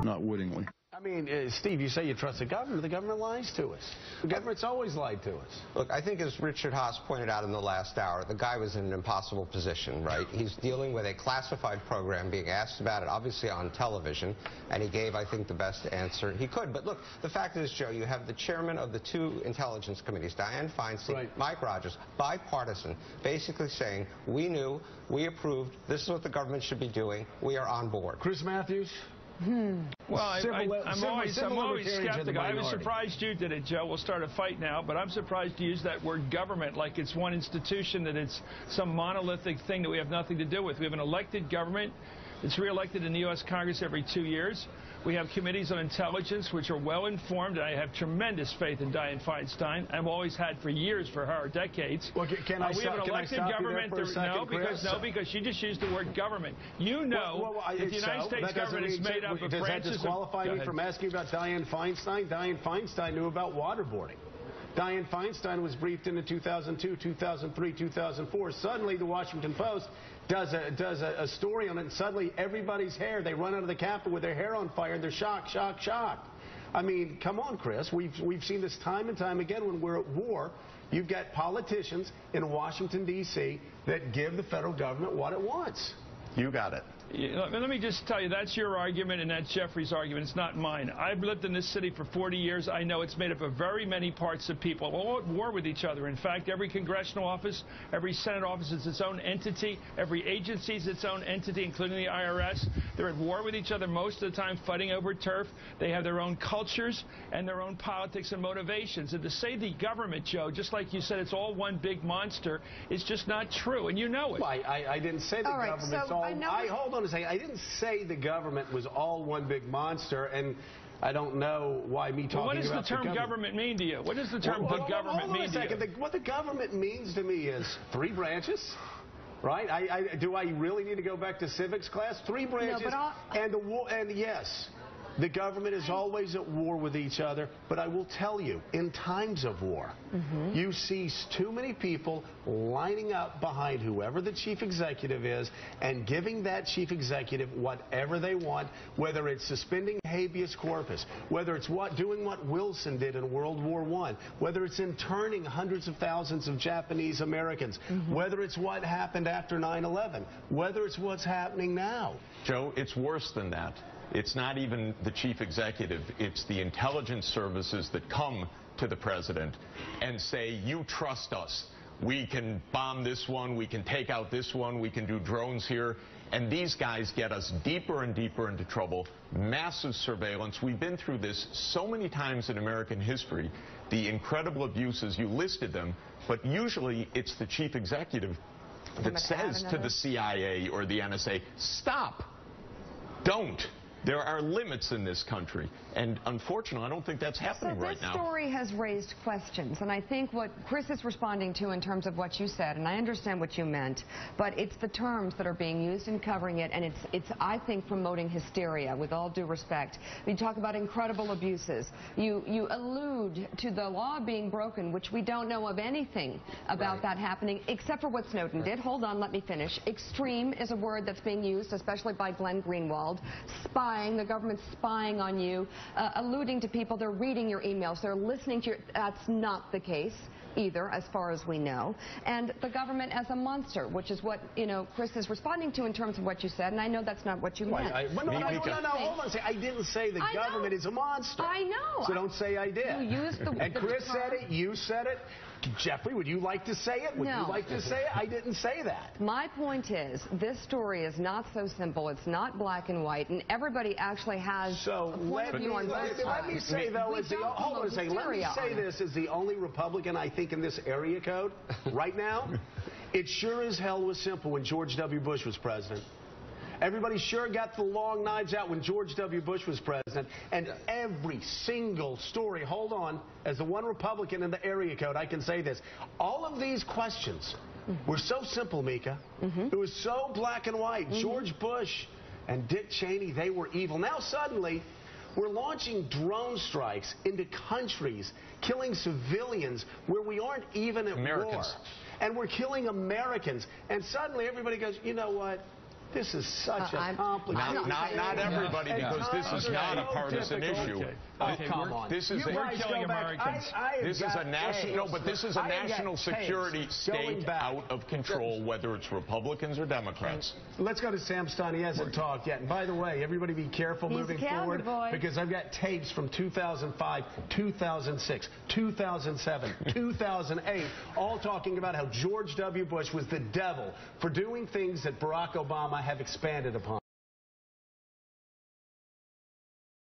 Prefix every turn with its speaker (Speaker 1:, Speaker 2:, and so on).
Speaker 1: not wittingly.
Speaker 2: I mean, Steve, you say you trust the government lies to us. The government's always lied to us.
Speaker 3: Look, I think as Richard Haas pointed out in the last hour, the guy was in an impossible position, right? He's dealing with a classified program, being asked about it, obviously on television, and he gave, I think, the best answer he could. But look, the fact is, Joe, you have the chairman of the two intelligence committees, Dianne Feinstein, right, Mike Rogers, bipartisan, basically saying, we knew, we approved, this is what the government should be doing, we are on board.
Speaker 2: Chris Matthews?
Speaker 4: Well, I'm always skeptical. I was surprised you did it, Joe. We'll start a fight now, but I'm surprised you use that word government like it's one institution, that it's some monolithic thing that we have nothing to do with. We have an elected government. It's reelected in the U.S. Congress every 2 years. We have committees on intelligence which are well informed, and I have tremendous faith in Dianne Feinstein. I've always had for years, for her, decades.
Speaker 2: Well,
Speaker 4: we have an elected government. No, because she just used the word government. You know, if the United States government is made up of branches.
Speaker 2: Does that disqualify me from asking about Dianne Feinstein? Dianne Feinstein knew about waterboarding. Dianne Feinstein was briefed in 2002, 2003, 2004. Suddenly, the Washington Post does a story on it, and suddenly everybody's hair, they run out of the Capitol with their hair on fire, and they're shocked. I mean, come on, Chris. We've seen this time and time again when we're at war. You've got politicians in Washington, D.C. that give the federal government what it wants.
Speaker 1: You got it.
Speaker 4: Let me just tell you, that's your argument and that's Jeffrey's argument. It's not mine. I've lived in this city for 40 years. I know it's made up of very many parts of people all at war with each other. In fact, every congressional office, every Senate office is its own entity. Every agency is its own entity, including the IRS. They're at war with each other most of the time, fighting over turf. They have their own cultures and their own politics and motivations. And to say the government, Joe, just like you said, it's all one big monster, is just not true, and you know it.
Speaker 2: Well, I didn't say the government's all. Hold on a second. I didn't say the government was all one big monster, and I don't know why me talking about the government.
Speaker 4: What does the term government mean to you? What does the term government mean to you?
Speaker 2: What the government means to me is 3 branches. Right? Do I really need to go back to civics class? 3 branches, and yes, the government is always at war with each other, but I will tell you, in times of war, you see too many people lining up behind whoever the chief executive is and giving that chief executive whatever they want, whether it's suspending habeas corpus, whether it's doing what Wilson did in World War I, whether it's interning hundreds of thousands of Japanese Americans, whether it's what happened after 9/11, whether it's what's happening now.
Speaker 5: Joe, it's worse than that. It's not even the chief executive. It's the intelligence services that come to the president and say, you trust us. We can bomb this one. We can take out this one. We can do drones here. And these guys get us deeper and deeper into trouble. Massive surveillance. We've been through this so many times in American history. The incredible abuses, you listed them, but usually it's the chief executive that says to the CIA or the NSA, stop, don't. There are limits in this country, and unfortunately, I don't think that's happening right now.
Speaker 6: This story has raised questions, and I think what Chris is responding to in terms of what you said, and I understand what you meant, but it's the terms that are being used in covering it, and it's I think, promoting hysteria, with all due respect. You talk about incredible abuses. You allude to the law being broken, which we don't know of anything about that happening, except for what Snowden did. Hold on, let me finish. Extreme is a word that's being used, especially by Glenn Greenwald. The government's spying on you, alluding to people. They're reading your emails. They're listening to your... That's not the case either, as far as we know. And the government as a monster, which is what, Chris is responding to in terms of what you said, and I know that's not what you meant.
Speaker 2: No, hold on. I didn't say the government is a monster.
Speaker 6: I know.
Speaker 2: So don't say I did.
Speaker 6: You used
Speaker 2: and Chris said it, you said it. Jeffrey, would you like to say it? Would you like to say it? I didn't say that.
Speaker 6: My point is, this story is not so simple. It's not black and white, and everybody actually has a point of view on both sides.
Speaker 2: Let me say, though, hold on a second. Let me say this as the only Republican, I think, in this area code right now. It sure as hell was simple when George W. Bush was president. Everybody sure got the long knives out when George W. Bush was president, and every single story, hold on, as the one Republican in the area code, I can say this. All of these questions were so simple, Mika. It was so black and white. George Bush and Dick Cheney, they were evil. Now suddenly, we're launching drone strikes into countries, killing civilians where we aren't even at war. And we're killing Americans. And suddenly everybody goes, you know what? This is such a complicated...
Speaker 5: Not everybody, because this is not a partisan issue.
Speaker 2: Come on.
Speaker 5: This is
Speaker 4: We're killing Americans.
Speaker 5: This is a national, but this is a national security state out of control, whether it's Republicans or Democrats.
Speaker 2: Let's go to Sam Stein. He hasn't talked yet. And by the way, everybody be careful moving forward, because I've got tapes from 2005, 2006, 2007, 2008, all talking about how George W. Bush was the devil for doing things that Barack Obama have expanded upon.